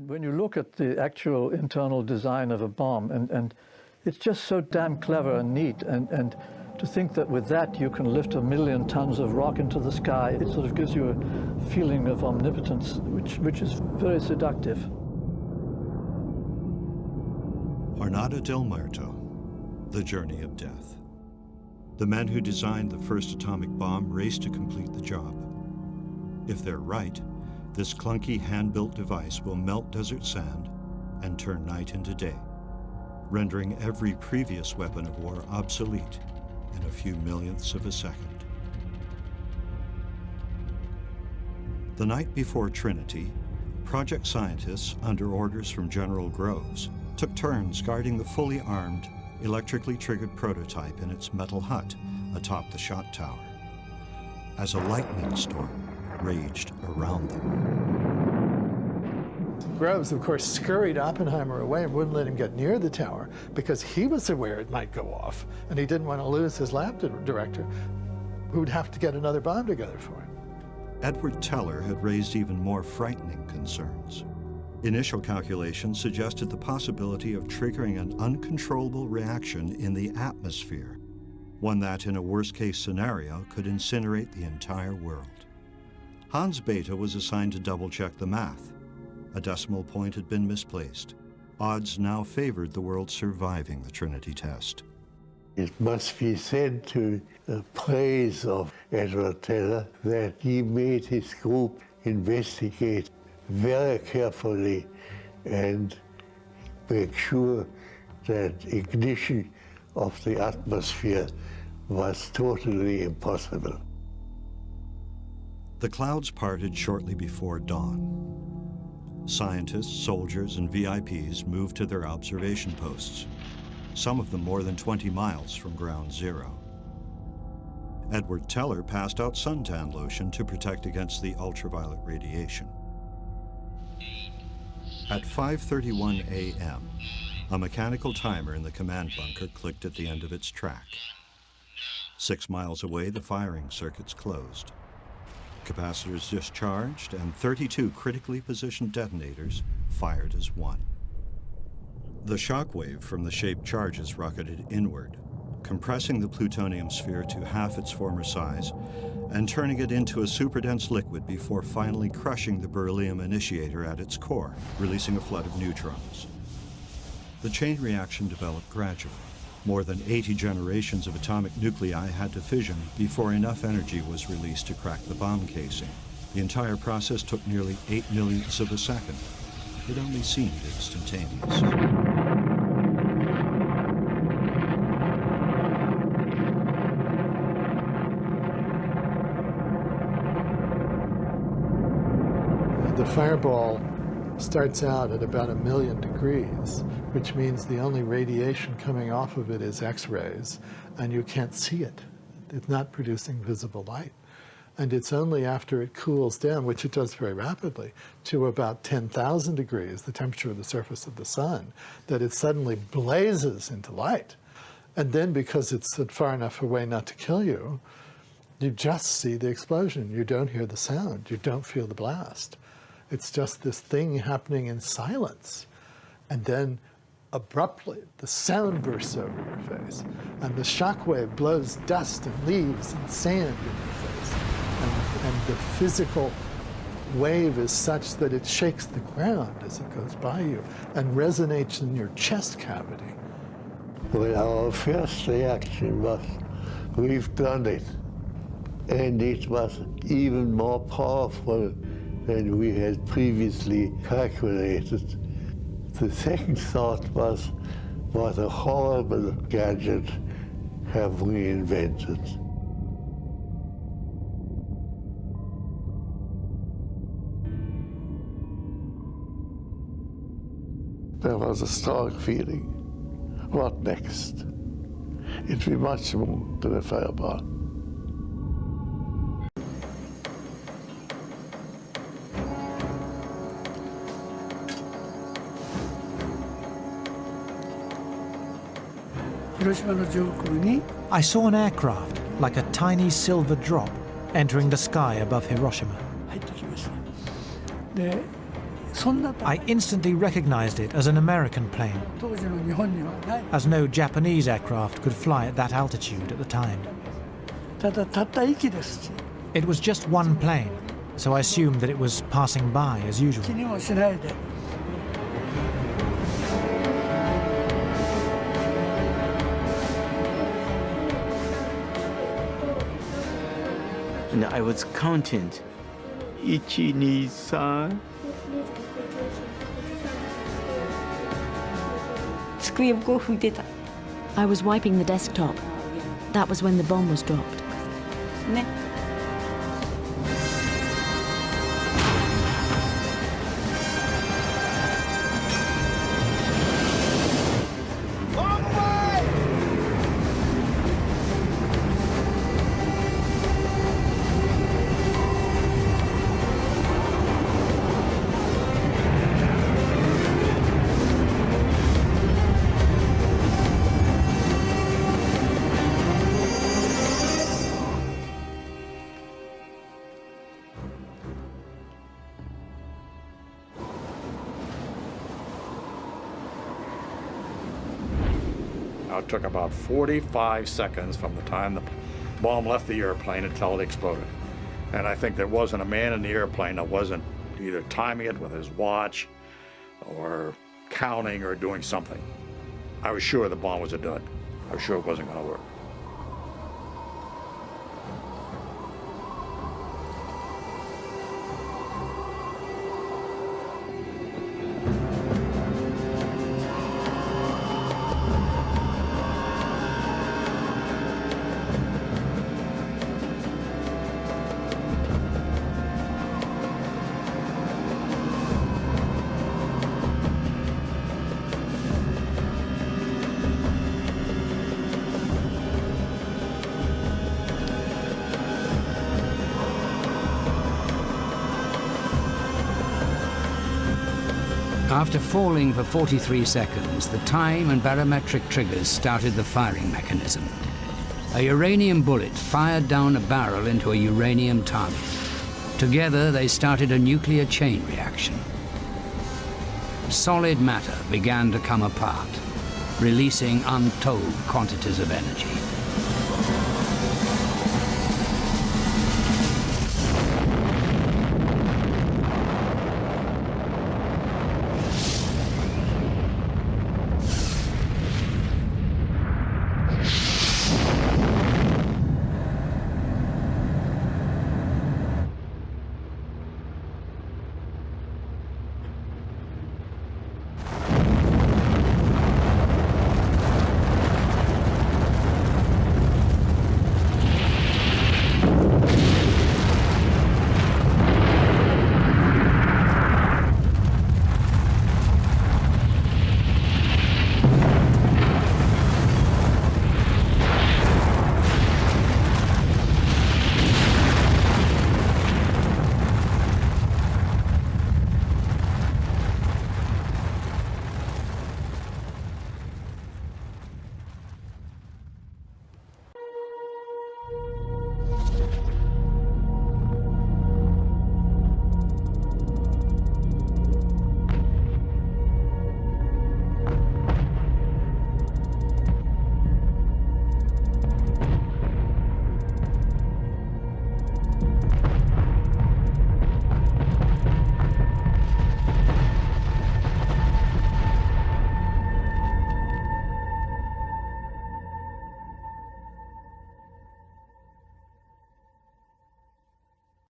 When you look at the actual internal design of a bomb, and it's just so damn clever and neat, and to think that with that you can lift 1 million tons of rock into the sky, it sort of gives you a feeling of omnipotence, which is very seductive. Jornada del Muerto, the journey of death. The men who designed the first atomic bomb race to complete the job. If they're right, this clunky hand-built device will melt desert sand and turn night into day, rendering every previous weapon of war obsolete in a few millionths of a second. The night before Trinity, project scientists, under orders from General Groves, took turns guarding the fully armed, electrically triggered prototype in its metal hut atop the shot tower, as a lightning storm raged around them. Groves, of course, scurried Oppenheimer away and wouldn't let him get near the tower because he was aware it might go off, and he didn't want to lose his lab director, who would have to get another bomb together for him. Edward Teller had raised even more frightening concerns. Initial calculations suggested the possibility of triggering an uncontrollable reaction in the atmosphere, one that, in a worst-case scenario, could incinerate the entire world. Hans Bethe was assigned to double-check the math. A decimal point had been misplaced. Odds now favored the world surviving the Trinity test. It must be said to the praise of Edward Teller that he made his group investigate very carefully and make sure that ignition of the atmosphere was totally impossible. The clouds parted shortly before dawn. Scientists, soldiers, and VIPs moved to their observation posts, some of them more than 20 miles from ground zero. Edward Teller passed out suntan lotion to protect against the ultraviolet radiation. At 5:31 a.m., a mechanical timer in the command bunker clicked at the end of its track. 6 miles away, the firing circuits closed. Capacitors discharged, and 32 critically positioned detonators fired as one. The shock wave from the shaped charges rocketed inward, compressing the plutonium sphere to half its former size and turning it into a superdense liquid before finally crushing the beryllium initiator at its core, releasing a flood of neutrons. The chain reaction developed gradually. More than 80 generations of atomic nuclei had to fission before enough energy was released to crack the bomb casing. The entire process took nearly 8 millionths of a second. It only seemed instantaneous. The fireball starts out at about 1 million degrees, which means the only radiation coming off of it is X-rays, and you can't see it. It's not producing visible light. And it's only after it cools down, which it does very rapidly, to about 10,000 degrees, the temperature of the surface of the sun, that it suddenly blazes into light. And then, because it's far enough away not to kill you, you just see the explosion. You don't hear the sound. You don't feel the blast. It's just this thing happening in silence. And then abruptly, the sound bursts over your face, and the shock wave blows dust and leaves and sand in your face. And the physical wave is such that it shakes the ground as it goes by you and resonates in your chest cavity. Well, our first reaction was, we've done it. And it was even more powerful than we had previously calculated. The second thought was, what a horrible gadget have we invented. There was a strong feeling. What next? It'd be much more than a fireball. I saw an aircraft, like a tiny silver drop, entering the sky above Hiroshima. I instantly recognized it as an American plane, 当時の日本にはない。 as no Japanese aircraft could fly at that altitude at the time. たった息ですし、 It was just one plane, so I assumed that it was passing by as usual. 気にもしないで。 And I was counting. 1, 2, 3. 机をこう拭いてた。 I was wiping the desktop. That was when the bomb was dropped. ね。 It took about 45 seconds from the time the bomb left the airplane until it exploded. And I think there wasn't a man in the airplane that wasn't either timing it with his watch or counting or doing something. I was sure the bomb was a dud. I was sure it wasn't going to work. After falling for 43 seconds, the time and barometric triggers started the firing mechanism. A uranium bullet fired down a barrel into a uranium target. Together, they started a nuclear chain reaction. Solid matter began to come apart, releasing untold quantities of energy.